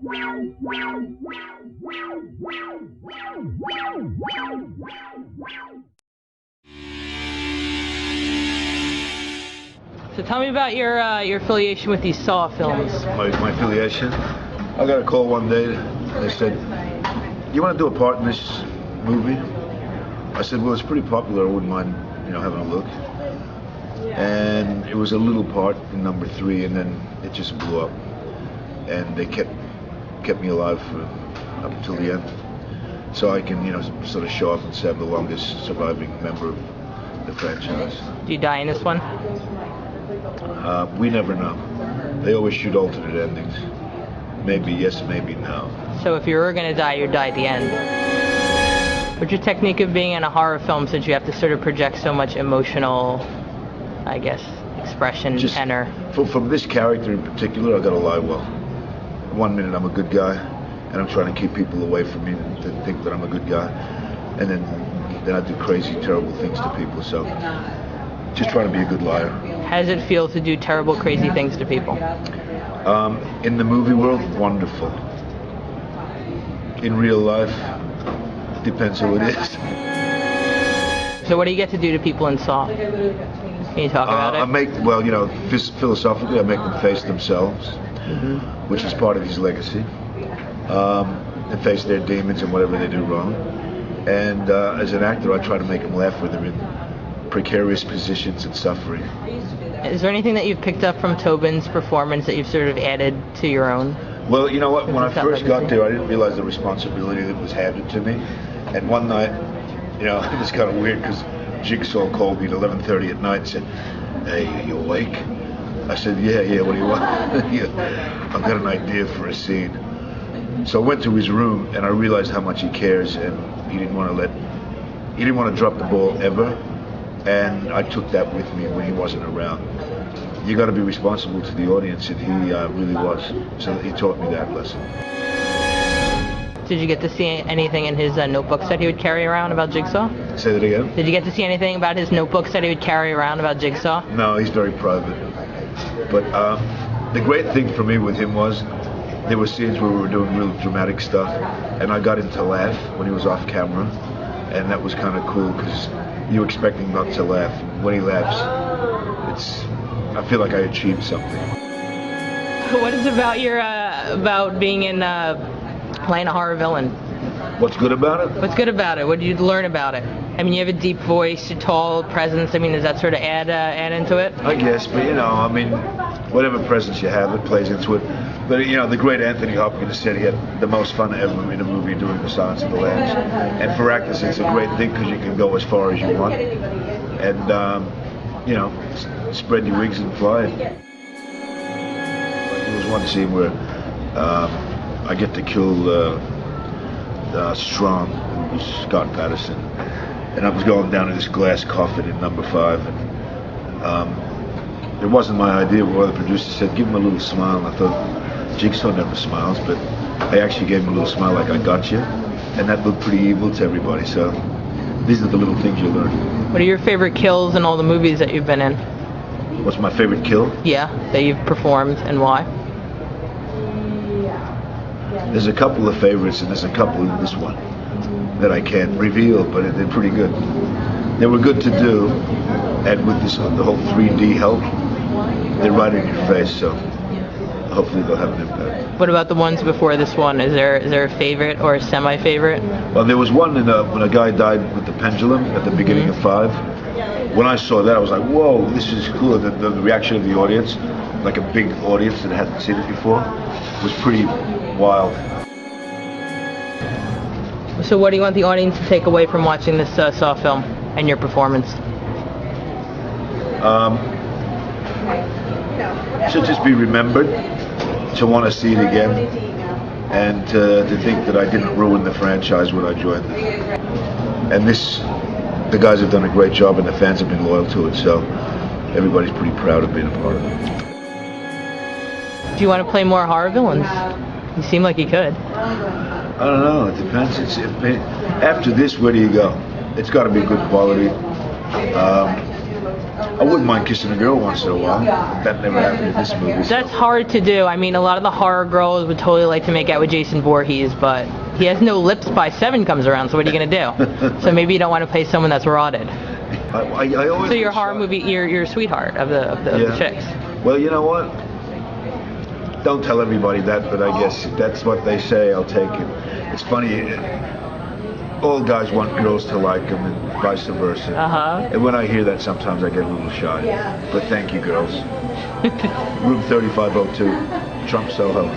So tell me about your affiliation with these Saw films. My affiliation? I got a call one day. They said, "You want to do a part in this movie?" I said, "Well, it's pretty popular. I wouldn't mind, having a look." And it was a little part in number 3, and then it just blew up. And they kept me alive up until the end, so I can, sort of show up and say I'm the longest surviving member of the franchise. Do you die in this one? We never know. They always shoot alternate endings. Maybe yes, maybe no. So if you were gonna die, you'd die at the end. What's your technique of being in a horror film, since you have to sort of project so much emotional, I guess, expression, tenor? From this character in particular, I gotta lie well. One minute I'm a good guy, and I'm trying to keep people away from me to think that I'm a good guy, and then I do crazy, terrible things to people. So just trying to be a good liar. How does it feel to do terrible, crazy things to people? In the movie world, wonderful. In real life, depends who it is. So what do you get to do to people in Saw? Can you talk about it? Philosophically, I make them face themselves, which is part of his legacy, and face their demons and whatever they do wrong. And as an actor, I try to make them laugh when they're in precarious positions and suffering. Is there anything that you've picked up from Tobin's performance that you've sort of added to your own? Well, you know what? When I first got there, I didn't realize the responsibility that was handed to me. And one night, it was kind of weird because Jigsaw called me at 11:30 at night and said, "Hey, are you awake?" I said, Yeah, what do you want? I've got an idea for a scene. So I went to his room and I realized how much he cares, and he didn't want to drop the ball ever. And I took that with me when he wasn't around. You got to be responsible to the audience, and he really was. So he taught me that lesson. Did you get to see anything in his notebooks that he would carry around about Jigsaw? Say that again? Did you get to see anything about his notebooks that he would carry around about Jigsaw? No, he's very private. But the great thing for me with him was there were scenes where we were doing real dramatic stuff, and I got him to laugh when he was off camera, and that was kind of cool because you expect him not to laugh. When he laughs, I feel like I achieved something. What is about about being in playing a horror villain? What's good about it? What's good about it? What did you learn about it? I mean, you have a deep voice, a tall presence. I mean, does that sort of add into it? I guess, but whatever presence you have, it plays into it. But the great Anthony Hopkins said he had the most fun ever in a movie doing The Silence of the Lambs. And for actors, it's a great thing because you can go as far as you want, and spread your wings and fly. There was one scene where I get to kill Strong, who was Scott Patterson, and I was going down to this glass coffin in number 5, and it wasn't my idea. One of the producers said, "Give him a little smile," and I thought, Jigsaw never smiles, but I actually gave him a little smile like I got you, and that looked pretty evil to everybody. So these are the little things you learn. What are your favorite kills in all the movies that you've been in? What's my favorite kill? Yeah, that you've performed, and why? There's a couple of favorites, and there's a couple in this one that I can't reveal, but they're pretty good. They were good to do, and with the whole 3D help, they're right in your face, so hopefully they'll have an impact. What about the ones before this one? Is there a favorite or a semi-favorite? Well, there was one when a guy died with the pendulum at the beginning of 5. When I saw that, I was like, whoa, this is cool. The reaction of the audience, like a big audience that hadn't seen it before, was pretty wild. So what do you want the audience to take away from watching this Saw film and your performance? Should just be remembered, to want to see it again, and to think that I didn't ruin the franchise when I joined it. And the guys have done a great job, and the fans have been loyal to it, so everybody's pretty proud of being a part of it. Do you want to play more horror villains? You seem like you could. I don't know, it depends. After this, where do you go? It's got to be good quality. I wouldn't mind kissing a girl once in a while. That never happened in this movie. So. That's hard to do. I mean, a lot of the horror girls would totally like to make out with Jason Voorhees, but he has no lips by 7 comes around, so what are you going to do? So maybe you don't want to play someone that's rotted. I always so your horror movie, you're a sweetheart of the chicks. Well, you know what? Don't tell everybody that, but I guess if that's what they say, I'll take it. It's funny. All guys want girls to like them and vice versa. And when I hear that, sometimes I get a little shy. But thank you, girls. Room 3502, Trump Soho.